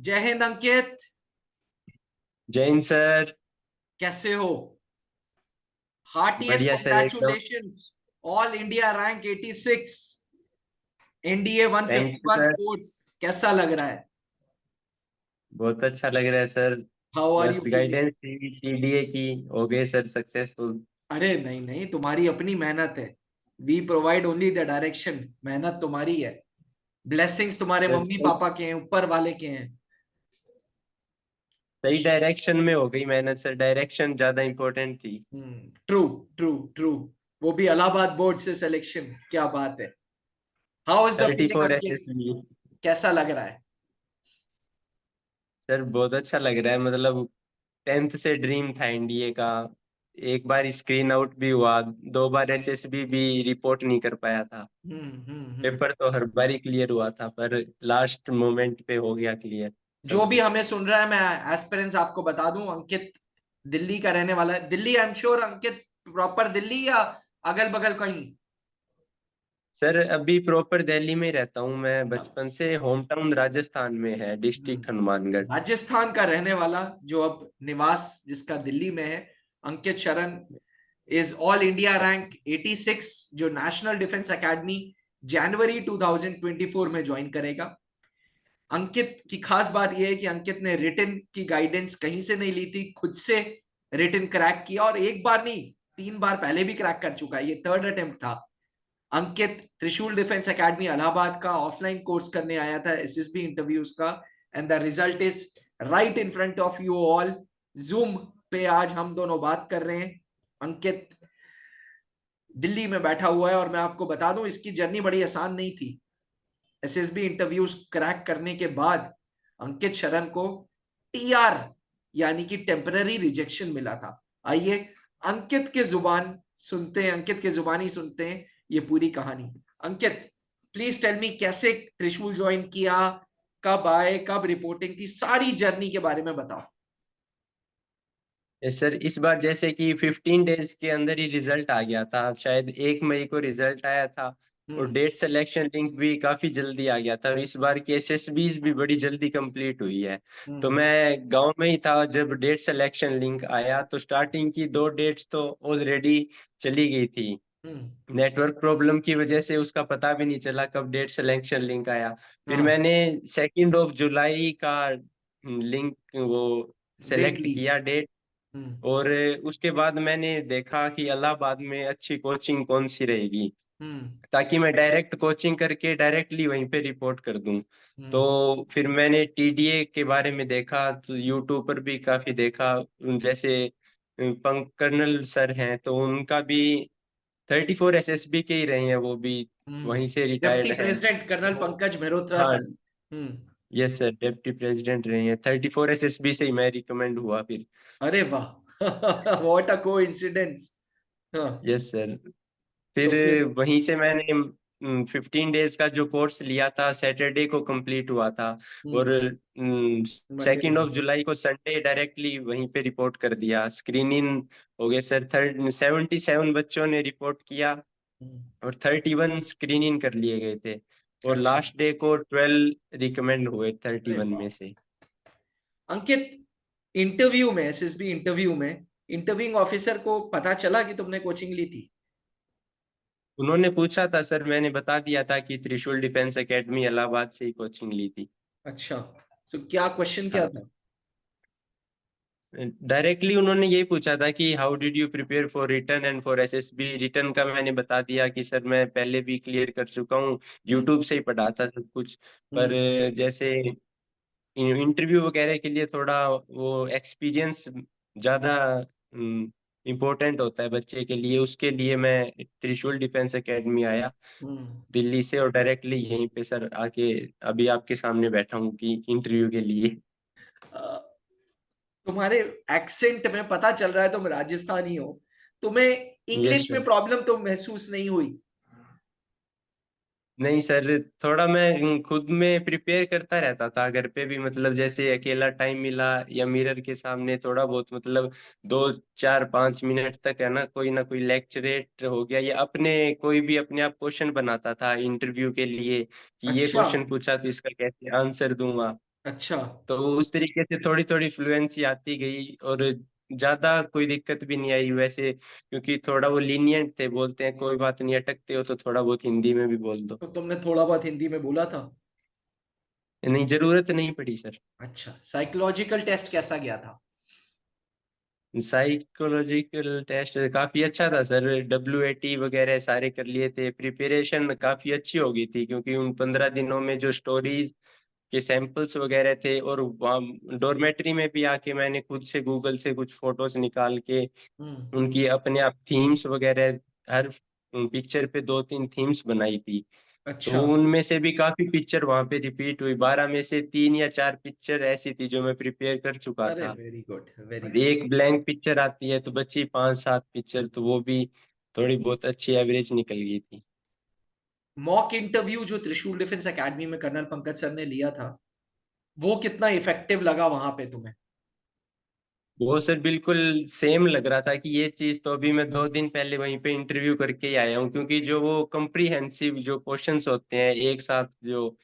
जय हिंद अंकित। जैन सर। कैसे हो? हार्टिएस्ट बढ़िया सर एकदम। Congratulations. All India rank 86। NDA thank you 151 sir. Course. कैसा लग रहा है? बहुत अच्छा लग रहा है सर। हाउ आर बस यू फीलिंग? गाइडेंस थी टीडीए की, हो गए सर सक्सेसफुल। अरे नहीं नहीं, तुम्हारी अपनी मेहनत है। We provide only the direction. मेहनत तुम्हारी है। ब्लेसिंग्स तुम्हारे सर मम्मी सही पापा के हैं, ऊपर वाले के हैं। सही डायरेक्शन में हो गई मेहनत सर, डायरेक्शन ज्यादा इम्पोर्टेंट थी। True true true. वो भी इलाहाबाद बोर्ड से सिलेक्शन, क्या बात है। How is the thirty feeling four S S Ankit? B कैसा लग रहा है? सर बहुत अच्छा लग रहा है, मतलब टेंथ से ड्रीम था एनडीए का। एक बार स्क्रीन आउट भी हुआ, 2 बार एसएसबी भी रिपोर्ट नहीं कर पाया था। हम्म। पेपर तो हर बार ही क्लियर हुआ था, पर लास्ट मोमेंट पे हो गया क्लियर जो सब भी कुछ। हमें सुन रहा है, मैं एस्पिरेंट्स आपको बता दूं, अंकित दिल्ली का रहने वाला है। Delhi, I am sure Ankit proper Delhi या अगल बगल कहीं? सर अभी प्रॉपर दिल्ली में ही रहता हूँ मैं बचपन से। होम टाउन राजस्थान में है, डिस्ट्रिक्ट हनुमानगढ़। राजस्थान का रहने वाला, जो अब निवास जिसका दिल्ली में है, अंकित शरण इज ऑल इंडिया रैंक 86, जो नेशनल डिफेंस एकेडमी जनवरी 2024 में ज्वाइन करेगा। अंकित की खास बात यह है कि अंकित ने रिटन की गाइडेंस कहीं से नहीं ली थी, खुद से रिटन क्रैक किया, और एक बार नहीं, 3 बार पहले भी क्रैक कर चुका है। ये थर्ड अटेम्प्ट था। अंकित त्रिशूल डिफेंस एकेडमी इलाहाबाद का ऑफलाइन कोर्स करने आया था, एसएसबी इंटरव्यूज का। And the result is right in front of you all. Zoom पे आज हम दोनों बात कर रहे हैं। अंकित दिल्ली में बैठा हुआ है, और मैं आपको बता दूं, इसकी जर्नी बड़ी आसान नहीं थी। एसएसबी इंटरव्यूज क्रैक करने के बाद अंकित शरण को टीआर यानी कि टेम्पररी रिजेक्शन मिला था। आइए अंकित के जुबान सुनते हैं, अंकित के जुबानी सुनते हैं ये पूरी कहानी। अंकित, प्लीज टेल मी, कैसे त्रिशूल ज्वाइन किया, कब आए, कब रिपोर्टिंग थी, सारी जर्नी के बारे में बताओ। सर इस बार जैसे कि 15 डेज के अंदर ही रिजल्ट आ गया था, शायद 1 मई को रिजल्ट आया था। और हम्म डेट सिलेक्शन लिंक भी काफी जल्दी आ गया था, और इस बार की एसएसबीज भी बड़ी जल्दी कंप्लीट हुई है। तो हम्म मैं गांव में ही था जब डेट सिलेक्शन लिंक आया, तो स्टार्टिंग की 2 डेट्स तो ऑलरेडी चली गई थी। हम्म। नेटवर्क प्रॉब्लम की वजह से उसका पता भी नहीं चला कब डेट सिलेक्शन लिंक आया। फिर हाँ, मैंने 2 जुलाई का लिंक वो देख सेलेक्ट ली। किया डेट। हम्म और उसके बाद मैंने देखा कि इलाहाबाद में अच्छी कोचिंग कौन सी रहेगी, हम्म ताकि मैं डायरेक्ट कोचिंग करके डायरेक्टली वहीं पे रिपोर्ट कर दूं। तो हम्म फिर मैंने टीडीए के बारे में देखा, तो यूट्यूब पर भी काफी देखा। जैसे पंक कर्नल सर हैं, तो उनका भी 34 एसएसबी के ही रहे हैं, वो भी वहीं से डिप्टी रिटायर्ड हैं। प्रेसिडेंट कर्नल तो पंकज मेहरोत्रा हाँ, सर। हम्म। यस सर, डिप्टी प्रेसिडेंट रहे हैं। 34 एसएसबी से ही मैं रिकमेंड हुआ फिर। अरे वाह व्हाट अ कोइंसिडेंस। हाँ। Yes sir. फिर तो फिर? वहीं से मैंने 15 डेज का जो कोर्स लिया था, सैटरडे को कंप्लीट हुआ था। और हम्म। मंडे को। 2 जुलाई को संडे डायरेक्टली वहीं पे रिपोर्ट कर दिया। स्क्रीनिंग हो गए सर, 77 बच्चों ने रिपोर्ट किया, हम्म, और 31 स्क्रीनिंग कर लिए गए थे। और अच्छा। लास्ट डे को 12 रिकमेंड हुए अरे 31 वाह। में से। अंकित, इंटरव्यू में, एसएसबी इंटरव्यू में, इंटरव्यूइंग ऑफिसर को पता चला कि तुमने कोचिंग ली थी? उन्होंने पूछा था सर, मैंने बता दिया था कि त्रिशूल डिफेंस एकेडमी इलाहाबाद से ही कोचिंग ली थी। अच्छा। तो क्या क्वेश्चन क्या हाँ, था? डायरेक्टली उन्होंने यही पूछा था कि how did you prepare for return and for SSB. Return का मैंने बता दिया कि सर मैं पहले भी क्लियर कर चुका हूँ, हम्म यूट्यूब से ही पढ़ा था सब कुछ। पर हम्म जैसे इंटरव्यू वगैरह के लिए थोड़ा वो एक्सपीरियंस ज़्यादा इम्पोर्टेंट होता है बच्चे के लिए, उसके लिए मैं त्रिशूल डिफेंस एकेडमी आया हम्म। दिल्ली से, और डायरेक्टली यहीं पे सर आके अभी आपके सामने बैठा हूँ कि इंटरव्यू के लिए। अ, तुम्हारे एक्सेंट में पता चल रहा है तुम राजस्थानी हो। तुम्हें यस इंग्लिश में सर। प्रॉब्लम तो महसूस नहीं हुई? नहीं सर, थोड़ा मैं खुद में प्रिपेयर करता रहता था घर पे भी, मतलब जैसे अकेला टाइम मिला या मिरर के सामने थोड़ा बहुत, मतलब 2 4 5 मिनट तक है ना कोई लेक्चरेट हो गया, या अपने कोई भी अपने आप क्वेश्चन बनाता था इंटरव्यू के लिए, कि ये अच्छा। क्वेश्चन पूछा तो इसका कैसे आंसर दूंगा। अच्छा, तो उस तरीके से थोड़ी थोड़ी फ्लुएंसी आती गई, और ज्यादा कोई दिक्कत भी नहीं आई वैसे, क्योंकि थोड़ा वो लीनियंट थे, बोलते हैं कोई बात नहीं, अटकते हो तो थोड़ा बहुत हिंदी में भी बोल दो। तो तुमने थोड़ा बहुत हिंदी में बोला था? नहीं, जरूरत नहीं पड़ी सर। अच्छा, साइकोलॉजिकल टेस्ट कैसा गया था? साइकोलॉजिकल टेस्ट काफी अच्छा था सर, WAT वगैरह सारे कर लिए थे, प्रिपरेशन काफी अच्छी हो गई थी, क्योंकि उन 15 दिनों में जो स्टोरीज के सैंपल्स वगैरह थे, और वहाँ डॉर्मेट्री में भी आके मैंने खुद से गूगल से कुछ फोटोज निकाल के हम्म। उनकी अपने आप थीम्स वगैरह, हर पिक्चर पे 2-3 थीम्स बनाई थी। तो अच्छा। उनमें से भी काफी पिक्चर वहां पे रिपीट हुई, 12 में से 3 या 4 पिक्चर ऐसी थी जो मैं प्रिपेयर कर चुका अरे था। वेरी गुड, वेरी और गुड। एक ब्लैंक पिक्चर आती है तो बची 5-7 पिक्चर, तो वो भी थोड़ी बहुत अच्छी एवरेज निकल गई थी। मॉक इंटरव्यू जो त्रिशूल डिफेंस एकेडमी में कर्नल पंकज सर ने लिया था, वो कितना इफेक्टिव लगा वहां पे तुम्हें? वो सर बिल्कुल सेम लग रहा था कि ये चीज तो अभी मैं 2 दिन पहले वहीं पे इंटरव्यू करके ही आया हूँ, क्योंकि जो वो कम्प्रीहेंसिव जो क्वेश्चंस होते हैं एक साथ, जो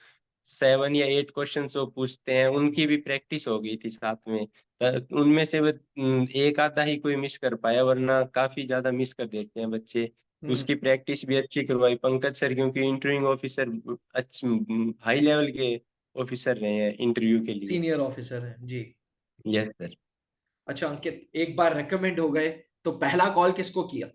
7 या 8 क्वेश्चंस वो पूछते हैं, उनकी भी प्रैक्टिस हो गई थी साथ में। उनमें से वो एक आधा ही कोई मिस कर पाया, वरना काफी ज्यादा मिस कर देते हैं बच्चे। हम्म। उसकी प्रैक्टिस भी अच्छी करवाई पंकज सर, क्योंकि इंटरव्यूइंग ऑफिसर अच्छे हाई लेवल के ऑफिसर रहे हैं इंटरव्यू के लिए। सीनियर ऑफिसर हैं जी। Yes sir. अच्छा अंकित, एक बार रेकमेंड हो गए तो पहला कॉल किसको किया?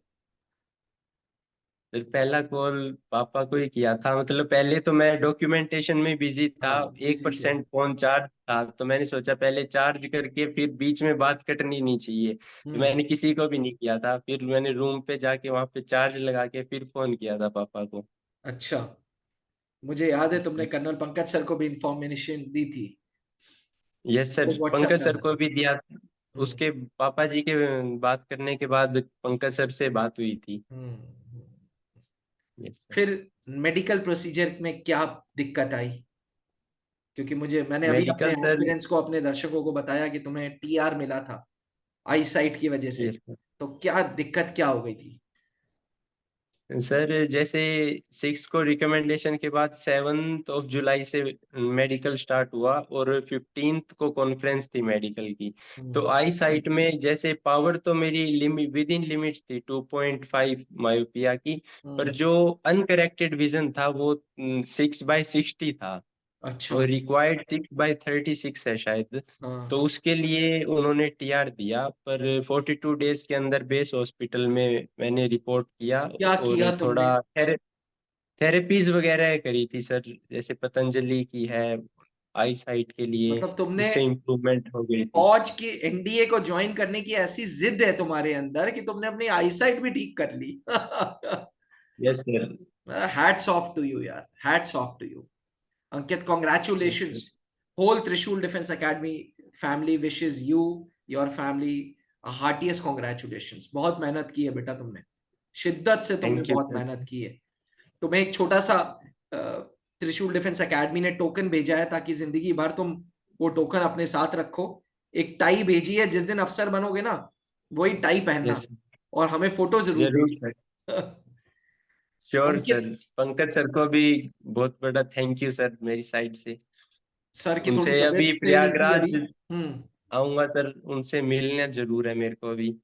फिर पहला कॉल पापा को ही किया था, मतलब पहले तो मैं डॉक्यूमेंटेशन में बिजी था, हाँ, एक बिजी थे। परसेंट फोन चार्ज था, तो मैंने सोचा पहले चार्ज करके फिर बीच में बात कटनी नहीं चाहिए, तो हम्म। मैंने किसी को भी नहीं किया था, फिर मैंने रूम पे जाके वहां पे चार्ज लगा के फिर फोन किया था पापा को। अच्छा, मुझे याद है यस तुमने सर। कर्नल पंकज सर को भी इंफॉर्मेशन दी थी। यस सर, वो व्हाट्सएप पंकज पे सर आता को था। भी दिया। हम्म। उसके पापा जी के बात करने के बाद पंकज सर से बात हुई थी। हम्म। Yes sir. फिर मेडिकल प्रोसीजर में क्या दिक्कत आई? क्योंकि मैंने अभी अपने मेडिकल सर। एस्पिरेंट्स को, अपने दर्शकों को बताया कि तुम्हें टीआर मिला था आई साइट की वजह से। यस तो क्या दिक्कत क्या हो गई थी? सर, जैसे 6 को रिकमेंडेशन के बाद 7 जुलाई से मेडिकल स्टार्ट हुआ, और 15 को कॉन्फ्रेंस थी मेडिकल की। तो हम्म। आई साइट में जैसे पावर तो मेरी लिमिट विद इन लिमिट्स थी 2.5 मायोपिया की, पर हम्म। जो अनकरेक्टेड विजन था वो 6/60 था, अच्छा। और रिक्वायर्ड 6/36 है शायद। तो हाँ। उसके लिए उन्होंने TR दिया, पर 42 डेज के अंदर बेस हॉस्पिटल में मैंने रिपोर्ट किया, क्या किया और तुमने? थोड़ा थेरेपीज वगैरह करी थी सर, जैसे पतंजलि की है आई साइट के लिए, मतलब तुमने उससे इम्प्रूवमेंट हो गई थी। फौज की एनडीए को ज्वाइन करने की ऐसी जिद है तुम्हारे अंदर कि तुमने अपनी आईसाइट भी ठीक कर ली। Yes sir. Hats off to you यार, hats off to you. Ankit, yes sir. Congratulations. Whole Trishul defence academy family wishes you, your family, heartiest congratulations. बहुत मेहनत की है बेटा तुमने, शिद्दत से तुमने थैंक यू बहुत सर। मेहनत की है। तुम्हें एक छोटा सा त्रिशूल डिफेंस एकेडमी ने टोकन भेजा है ताकि जिंदगी भर तुम वो टोकन अपने साथ रखो। एक टाई भेजी है, जिस दिन अफसर बनोगे ना, वही टाई पहनना, यस और हमें फोटो जरूर जरूर सर। भेजना। Sure sir. Ankit, Pankaj sir को भी बहुत बड़ा थैंक यू सर मेरी साइड से। सर की थोड़ी उनसे तबीयत अभी सही नहीं थी अभी। प्रयागराज हम्म। आऊंगा सर, उनसे मिलना जरूर है मेरे को अभी।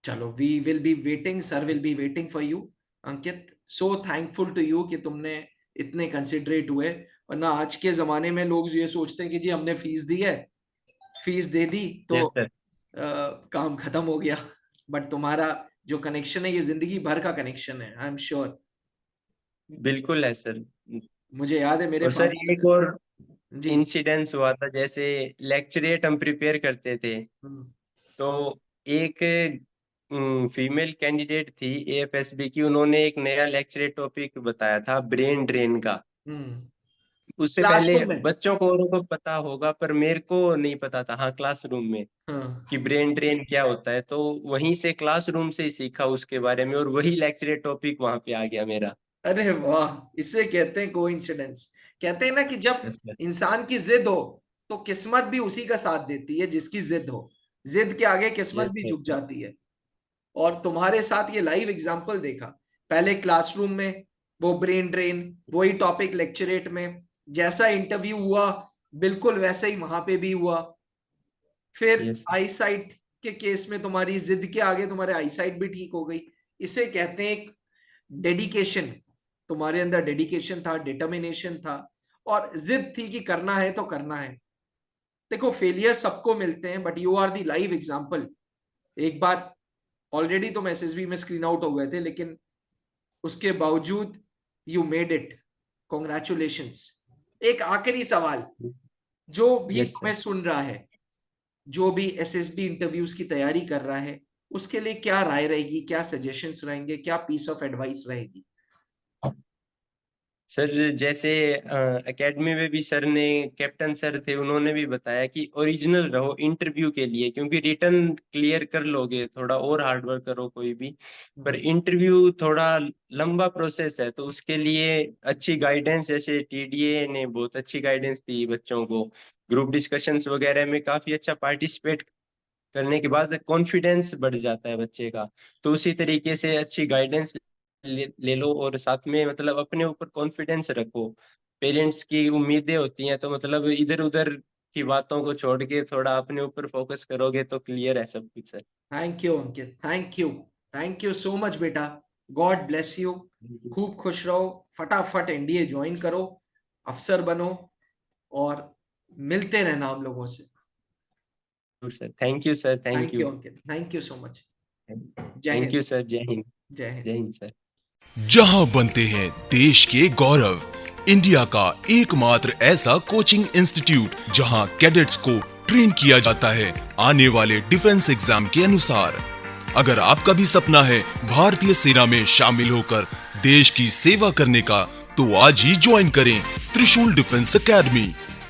चलो, we will be waiting, sir will be waiting for you. Ankit, so thankful to you कि तुमने इतने कंसिडरेट हुए। वरना आज के जमाने में लोग ये सोचते हैं कि जी हमने फीस दी है, फीस दे दी तो यस सर। काम खत्म हो गया। बट तुम्हारा जो कनेक्शन है ये जिंदगी भर का कनेक्शन है, आई एम श्योर। बिल्कुल है सर। मुझे याद है मेरे और सर एक फादर और जी। इंसिडेंस हुआ था, जैसे लेक्चरेट हम प्रिपेयर करते थे, हम्म। तो एक फीमेल कैंडिडेट थी AFSB की, उन्होंने एक नया लेक्चरेट टॉपिक बताया था ब्रेन ड्रेन का। हम्म। उससे पहले क्लासरूम में। बच्चों को औरों को पता होगा, पर मेरे को नहीं पता था, हाँ क्लासरूम में, कि हाँ। ब्रेन ड्रेन क्या होता है, तो वहीं से क्लासरूम से ही सीखा उसके बारे में, और वही लेक्चरेट टॉपिक वहां पे आ गया मेरा। अरे वाह, इसे कहते हैं कोइंसिडेंस। कहते हैं ना कि जब यस सर। इंसान की जिद हो तो किस्मत भी उसी का साथ देती है जिसकी जिद हो। जिद के आगे किस्मत यस भी सर। झुक जाती है। और तुम्हारे साथ ये लाइव एग्जाम्पल देखा, पहले क्लासरूम में वो ब्रेन ड्रेन, वही टॉपिक लेक्चरेट में, जैसा इंटरव्यू हुआ बिल्कुल वैसे ही वहां पे भी हुआ। फिर यस आईसाइट के केस में तुम्हारी जिद के आगे तुम्हारे आईसाइट भी ठीक हो गई। इसे कहते हैं एक डेडिकेशन। तुम्हारे अंदर डेडिकेशन था, डिटर्मिनेशन था, और जिद थी कि करना है तो करना है। देखो फेलियर सबको मिलते हैं, but you are the live example. एक बार ऑलरेडी तुम एसएसबी में स्क्रीन आउट हो गए थे, लेकिन उसके बावजूद यू मेड इट। कॉन्ग्रेचुलेशंस। एक आखिरी सवाल, जो भी यस तुम्हें सर। सुन रहा है, जो भी एसएसबी इंटरव्यूज की तैयारी कर रहा है, उसके लिए क्या राय रहेगी, क्या सजेशंस रहेंगे, क्या पीस ऑफ एडवाइस रहेगी? सर जैसे एकेडमी में भी सर ने, कैप्टन सर थे, उन्होंने भी बताया कि ओरिजिनल रहो इंटरव्यू के लिए, क्योंकि रिटर्न क्लियर कर लोगे, थोड़ा और हार्ड वर्क करो कोई भी, पर इंटरव्यू थोड़ा लंबा प्रोसेस है, तो उसके लिए अच्छी गाइडेंस, जैसे टीडीए ने बहुत अच्छी गाइडेंस दी बच्चों को, ग्रुप डिस्कशंस वगैरह में काफी अच्छा पार्टिसिपेट करने के बाद कॉन्फिडेंस बढ़ जाता है बच्चे का। तो उसी तरीके से अच्छी गाइडेंस ले लो, और साथ में मतलब अपने ऊपर कॉन्फिडेंस रखो। पेरेंट्स की उम्मीदें होती हैं, तो मतलब इधर उधर की बातों को छोड़ के थोड़ा अपने ऊपर फोकस करोगे तो क्लियर है सब कुछ sir. Thank you Ankit, thank you so much बेटा। God bless you. खूब खुश रहो, फटाफट एनडीए ज्वाइन करो, अफसर बनो, और मिलते रहना हम लोगों से। Sir thank you sir, thank thank you you. Ankit, thank you so much. जय थैंक हिंद। यू सर, जय हिंद। जय हिंद। जय हिंद सर। जहां बनते हैं देश के गौरव, इंडिया का एकमात्र ऐसा कोचिंग इंस्टीट्यूट जहां कैडेट्स को ट्रेन किया जाता है आने वाले डिफेंस एग्जाम के अनुसार। अगर आपका भी सपना है भारतीय सेना में शामिल होकर देश की सेवा करने का, तो आज ही ज्वाइन करें त्रिशूल डिफेंस एकेडमी।